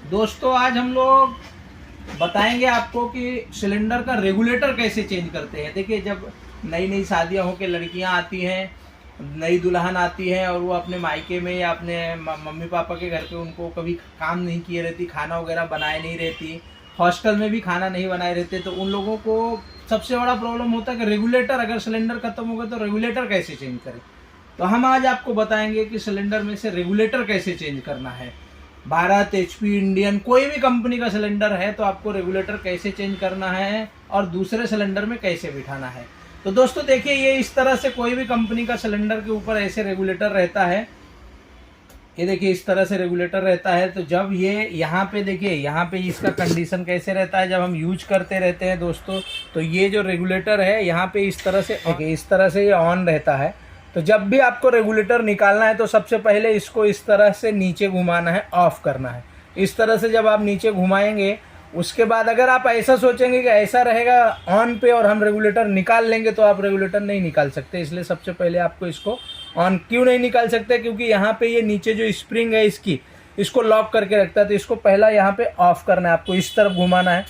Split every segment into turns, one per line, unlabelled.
दोस्तों आज हम लोग बताएंगे आपको कि सिलेंडर का रेगुलेटर कैसे चेंज करते हैं। देखिए, जब नई नई शादियां होकर लड़कियां आती हैं, नई दुल्हन आती है और वो अपने मायके में या अपने मम्मी पापा के घर पे उनको कभी काम नहीं किए रहती, खाना वगैरह बनाए नहीं रहती, हॉस्टल में भी खाना नहीं बनाए रहते, तो उन लोगों को सबसे बड़ा प्रॉब्लम होता है कि रेगुलेटर, अगर सिलेंडर खत्म हो गया तो रेगुलेटर कैसे चेंज करें। तो हम आज आपको बताएंगे कि सिलेंडर में से रेगुलेटर कैसे चेंज करना है। भारत, एचपी, इंडियन, कोई भी कंपनी का सिलेंडर है तो आपको रेगुलेटर कैसे चेंज करना है और दूसरे सिलेंडर में कैसे बिठाना है। तो दोस्तों देखिए, ये इस तरह से कोई भी कंपनी का सिलेंडर के ऊपर ऐसे रेगुलेटर रहता है। ये देखिए इस तरह से रेगुलेटर रहता है। तो जब ये यहाँ पे देखिए, यहाँ पे इसका कंडीशन कैसे रहता है, जब हम यूज करते रहते हैं दोस्तों, तो ये जो रेगुलेटर है यहाँ पे इस तरह से देखिए, इस तरह से ये ऑन रहता है। तो जब भी आपको रेगुलेटर निकालना है तो सबसे पहले इसको इस तरह से नीचे घुमाना है, ऑफ करना है। इस तरह से जब आप नीचे घुमाएंगे, उसके बाद अगर आप ऐसा सोचेंगे कि ऐसा रहेगा ऑन पे और हम रेगुलेटर निकाल लेंगे, तो आप रेगुलेटर नहीं निकाल सकते। इसलिए सबसे पहले आपको इसको ऑन क्यों नहीं निकाल सकते, क्योंकि यहाँ पे ये नीचे जो स्प्रिंग है इसको लॉक करके रखता है। तो इसको पहला यहाँ पे ऑफ करना है, आपको इस तरफ घुमाना है।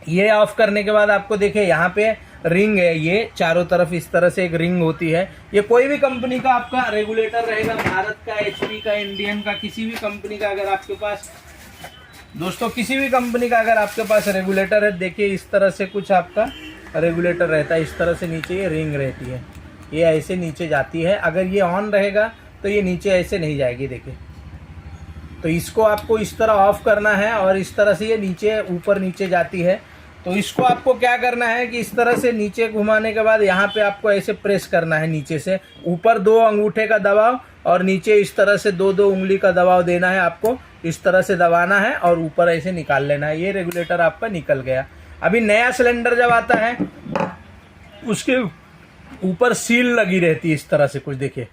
ये ऑफ करने के बाद आपको देखिए यहाँ पे रिंग है, ये चारों तरफ इस तरह से एक रिंग होती है। ये कोई भी कंपनी का आपका रेगुलेटर रहेगा, भारत का, एचपी का, इंडियन का, किसी भी कंपनी का अगर आपके पास दोस्तों किसी भी कंपनी का अगर आपके पास रेगुलेटर है, देखिए इस तरह से कुछ आपका रेगुलेटर रहता है। इस तरह से नीचे ये रिंग रहती है, ये ऐसे नीचे जाती है। अगर ये ऑन रहेगा तो ये नीचे ऐसे नहीं जाएगी, देखिए। तो इसको आपको इस तरह ऑफ करना है और इस तरह से ये नीचे ऊपर नीचे जाती है। तो इसको आपको क्या करना है कि इस तरह से नीचे घुमाने के बाद यहाँ पे आपको ऐसे प्रेस करना है, नीचे से ऊपर 2 अंगूठे का दबाव और नीचे इस तरह से 2-2 उंगली का दबाव देना है। आपको इस तरह से दबाना है और ऊपर ऐसे निकाल लेना है। ये रेगुलेटर आपका निकल गया। अभी नया सिलेंडर जब आता है उसके ऊपर सील लगी रहती है, इस तरह से कुछ देखिए,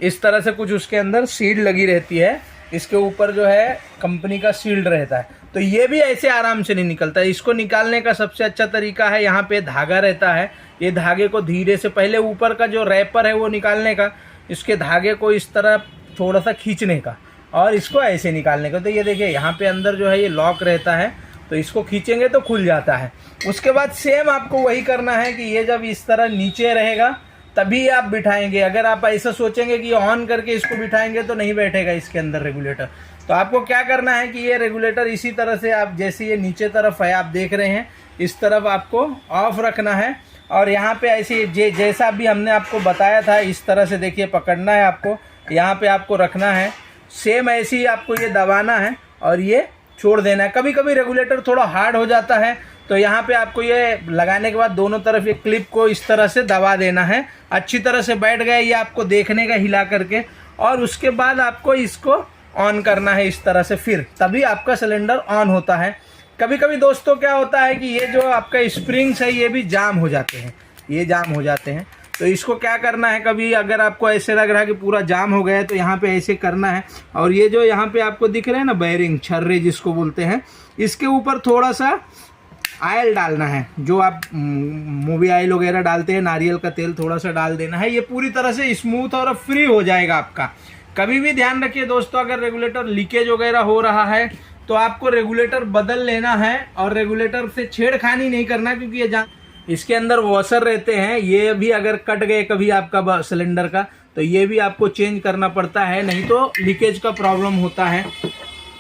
इस तरह से कुछ उसके अंदर सील लगी रहती है। इसके ऊपर जो है कंपनी का सील्ड रहता है। तो ये भी ऐसे आराम से नहीं निकलता है। इसको निकालने का सबसे अच्छा तरीका है, यहाँ पे धागा रहता है, ये धागे को धीरे से पहले ऊपर का जो रैपर है वो निकालने का, इसके धागे को इस तरह थोड़ा सा खींचने का और इसको ऐसे निकालने का। तो ये देखिए यहाँ पे अंदर जो है ये लॉक रहता है, तो इसको खींचेंगे तो खुल जाता है। उसके बाद सेम आपको वही करना है कि ये जब इस तरह नीचे रहेगा तभी आप बिठाएंगे। अगर आप ऐसा सोचेंगे कि ऑन करके इसको बिठाएंगे तो नहीं बैठेगा इसके अंदर रेगुलेटर। तो आपको क्या करना है कि ये रेगुलेटर इसी तरह से, आप जैसे ये नीचे तरफ है आप देख रहे हैं, इस तरफ आपको ऑफ रखना है और यहाँ पे ऐसे जैसा भी हमने आपको बताया था इस तरह से देखिए पकड़ना है आपको, यहाँ पे आपको रखना है। सेम ऐसे ही आपको ये दबाना है और ये छोड़ देना है। कभी कभी रेगुलेटर थोड़ा हार्ड हो जाता है, तो यहाँ पे आपको ये लगाने के बाद दोनों तरफ ये क्लिप को इस तरह से दबा देना है। अच्छी तरह से बैठ गया ये आपको देखने का हिला करके, और उसके बाद आपको इसको ऑन करना है इस तरह से, फिर तभी आपका सिलेंडर ऑन होता है। कभी कभी दोस्तों क्या होता है कि ये जो आपका स्प्रिंग्स है ये भी जाम हो जाते हैं, ये जाम हो जाते हैं। तो इसको क्या करना है, कभी अगर आपको ऐसे लग रहा है कि पूरा जाम हो गया है तो यहाँ पे ऐसे करना है और ये जो यहाँ पे आपको दिख रहे हैं ना बेयरिंग, छर्रे जिसको बोलते हैं, इसके ऊपर थोड़ा सा ऑयल डालना है। जो आप मूवी ऑयल वगैरह डालते हैं, नारियल का तेल थोड़ा सा डाल देना है। ये पूरी तरह से स्मूथ और फ्री हो जाएगा आपका। कभी भी ध्यान रखिए दोस्तों, अगर रेगुलेटर लीकेज वगैरह हो रहा है तो आपको रेगुलेटर बदल लेना है और रेगुलेटर से छेड़खानी नहीं करना, क्योंकि ये इसके अंदर वॉशर रहते हैं, ये भी अगर कट गए कभी आपका सिलेंडर का तो ये भी आपको चेंज करना पड़ता है, नहीं तो लीकेज का प्रॉब्लम होता है।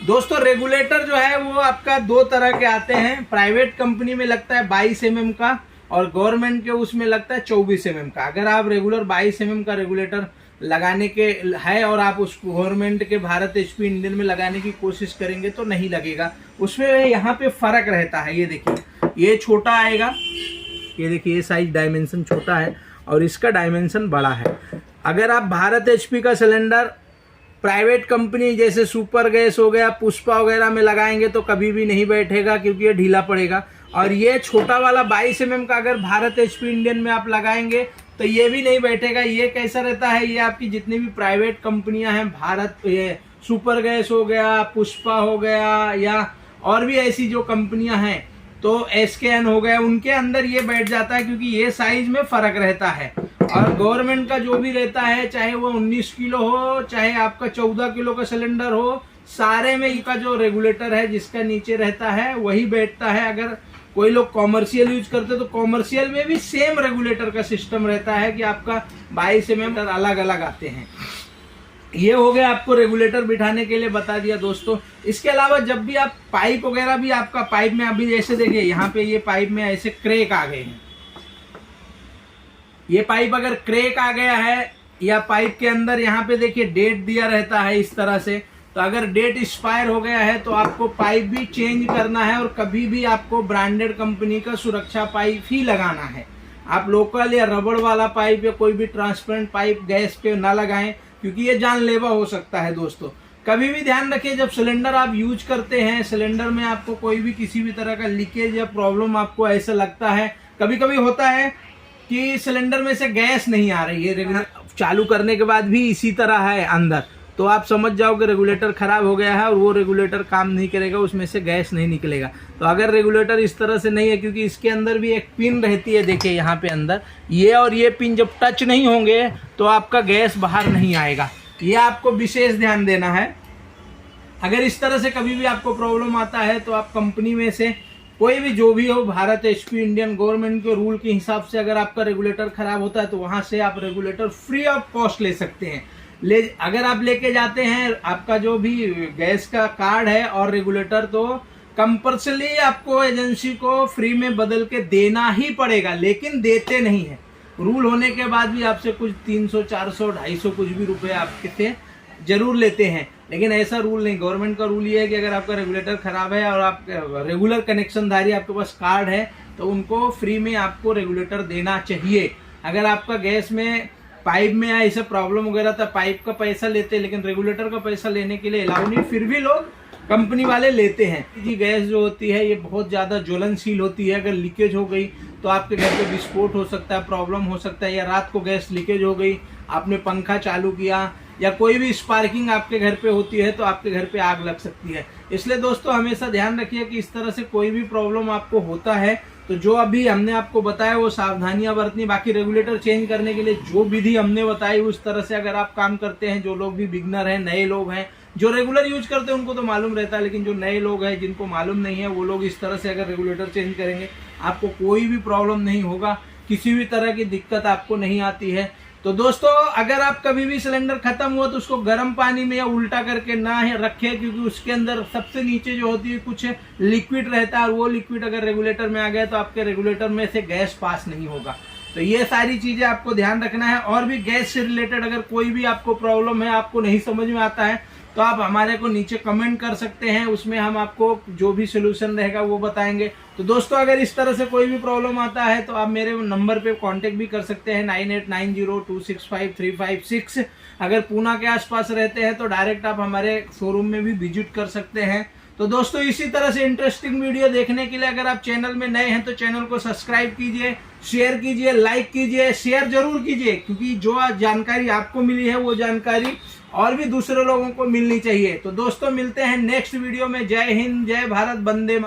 दोस्तों रेगुलेटर जो है वो आपका 2 तरह के आते हैं। प्राइवेट कंपनी में लगता है 22 mm का और गवर्नमेंट के उसमें लगता है 24 mm का। अगर आप रेगुलर 22 mm का रेगुलेटर लगाने के है और आप उस गवर्नमेंट के भारत, एचपी, इंडियन में लगाने की कोशिश करेंगे तो नहीं लगेगा। उसमें यहाँ पे फर्क रहता है। ये देखिए ये छोटा आएगा, ये देखिए ये साइज डायमेंशन छोटा है और इसका डायमेंशन बड़ा है। अगर आप भारत, एचपी का सिलेंडर प्राइवेट कंपनी जैसे सुपर गैस हो गया, पुष्पा वगैरह में लगाएंगे तो कभी भी नहीं बैठेगा, क्योंकि ये ढीला पड़ेगा। और ये छोटा वाला 22 mm का अगर भारत, एचपी, इंडियन में आप लगाएंगे तो ये भी नहीं बैठेगा। ये कैसा रहता है, ये आपकी जितनी भी प्राइवेट कंपनियां हैं, भारत, ये सुपर गैस हो गया, पुष्पा हो गया, या और भी ऐसी जो कंपनियां हैं, तो एसकेएन हो गया, उनके अंदर ये बैठ जाता है, क्योंकि ये साइज में फर्क रहता है। और गवर्नमेंट का जो भी रहता है, चाहे वो 19 किलो हो, चाहे आपका 14 किलो का सिलेंडर हो, सारे में इसका जो रेगुलेटर है जिसका नीचे रहता है वही बैठता है। अगर कोई लोग कॉमर्शियल यूज करते तो कॉमर्शियल में भी सेम रेगुलेटर का सिस्टम रहता है कि आपका 22 mm अलग अलग आते हैं। ये हो गया आपको रेगुलेटर बिठाने के लिए बता दिया दोस्तों। इसके अलावा जब भी आप पाइप वगैरह भी आपका पाइप में अभी जैसे देखिए यहाँ पे ये पाइप में ऐसे क्रैक आ गए हैं, ये पाइप अगर क्रैक आ गया है या पाइप के अंदर यहाँ पे देखिए डेट दिया रहता है इस तरह से, तो अगर डेट एक्सपायर हो गया है तो आपको पाइप भी चेंज करना है। और कभी भी आपको ब्रांडेड कंपनी का सुरक्षा पाइप ही लगाना है। आप लोकल या रबड़ वाला पाइप या कोई भी ट्रांसपेरेंट पाइप गैस पे ना लगाएं, क्योंकि ये जानलेवा हो सकता है दोस्तों। कभी भी ध्यान रखिए जब सिलेंडर आप यूज करते हैं, सिलेंडर में आपको कोई भी किसी भी तरह का लीकेज या प्रॉब्लम आपको ऐसा लगता है, कभी कभी होता है कि सिलेंडर में से गैस नहीं आ रही है, रेगुलेटर चालू करने के बाद भी इसी तरह है अंदर, तो आप समझ जाओ कि रेगुलेटर खराब हो गया है और वो रेगुलेटर काम नहीं करेगा, उसमें से गैस नहीं निकलेगा। तो अगर रेगुलेटर इस तरह से नहीं है, क्योंकि इसके अंदर भी एक पिन रहती है, देखिए यहाँ पे अंदर ये और ये पिन जब टच नहीं होंगे तो आपका गैस बाहर नहीं आएगा। ये आपको विशेष ध्यान देना है। अगर इस तरह से कभी भी आपको प्रॉब्लम आता है तो आप कंपनी में से कोई भी जो भी हो, भारत HP इंडियन गवर्नमेंट के रूल के हिसाब से अगर आपका रेगुलेटर खराब होता है तो वहां से आप रेगुलेटर फ्री ऑफ कॉस्ट ले सकते हैं। अगर आप लेके जाते हैं आपका जो भी गैस का कार्ड है और रेगुलेटर, तो कंपल्सरी आपको एजेंसी को फ्री में बदल के देना ही पड़ेगा, लेकिन देते नहीं है। रूल होने के बाद भी आपसे कुछ 300 400 250 कुछ भी रुपए आपके से जरूर लेते हैं, लेकिन ऐसा रूल नहीं। गवर्नमेंट का रूल ये है कि अगर आपका रेगुलेटर खराब है और आप रेगुलर कनेक्शनधारी आपके पास कार्ड है तो उनको फ्री में आपको रेगुलेटर देना चाहिए। अगर आपका गैस में पाइप में ऐसा प्रॉब्लम वगैरह था, पाइप का पैसा लेते हैं लेकिन रेगुलेटर का पैसा लेने के लिए अलाउ नहीं, फिर भी लोग कंपनी वाले लेते हैं। जी गैस जो होती है ये बहुत ज़्यादा ज्वलनशील होती है, अगर लीकेज हो गई तो आपके घर पे विस्फोट हो सकता है, प्रॉब्लम हो सकता है। या रात को गैस लीकेज हो गई, आपने पंखा चालू किया या कोई भी स्पार्किंग आपके घर पे होती है तो आपके घर पे आग लग सकती है। इसलिए दोस्तों हमेशा ध्यान रखिए कि इस तरह से कोई भी प्रॉब्लम आपको होता है तो जो अभी हमने आपको बताया वो सावधानियां बरतनी। बाकी रेगुलेटर चेंज करने के लिए जो विधि हमने बताई उस तरह से अगर आप काम करते हैं, जो लोग भी बिगनर हैं, नए लोग हैं, जो रेगुलर यूज करते हैं उनको तो मालूम रहता है, लेकिन जो नए लोग हैं जिनको मालूम नहीं है वो लोग इस तरह से अगर रेगुलेटर चेंज करेंगे आपको कोई भी प्रॉब्लम नहीं होगा, किसी भी तरह की दिक्कत आपको नहीं आती है। तो दोस्तों अगर आप कभी भी सिलेंडर खत्म हुआ तो उसको गर्म पानी में या उल्टा करके ना रखें, क्योंकि उसके अंदर सबसे नीचे जो होती है कुछ लिक्विड रहता है और वो लिक्विड अगर रेगुलेटर में आ गया तो आपके रेगुलेटर में से गैस पास नहीं होगा। तो ये सारी चीजें आपको ध्यान रखना है। और भी गैस से रिलेटेड अगर कोई भी आपको प्रॉब्लम है, आपको नहीं समझ में आता है, तो आप हमारे को नीचे कमेंट कर सकते हैं, उसमें हम आपको जो भी सोल्यूशन रहेगा वो बताएंगे। तो दोस्तों अगर इस तरह से कोई भी प्रॉब्लम आता है तो आप मेरे नंबर पे कांटेक्ट भी कर सकते हैं 9890265356। अगर पूना के आसपास रहते हैं तो डायरेक्ट आप हमारे शोरूम में भी विजिट कर सकते हैं। तो दोस्तों इसी तरह से इंटरेस्टिंग वीडियो देखने के लिए अगर आप चैनल में नए हैं तो चैनल को सब्सक्राइब कीजिए, शेयर कीजिए, लाइक कीजिए, शेयर जरूर कीजिए, क्योंकि जो जानकारी आपको मिली है वो जानकारी और भी दूसरे लोगों को मिलनी चाहिए। तो दोस्तों मिलते हैं नेक्स्ट वीडियो में। जय हिंद, जय भारत, वंदे मातरम।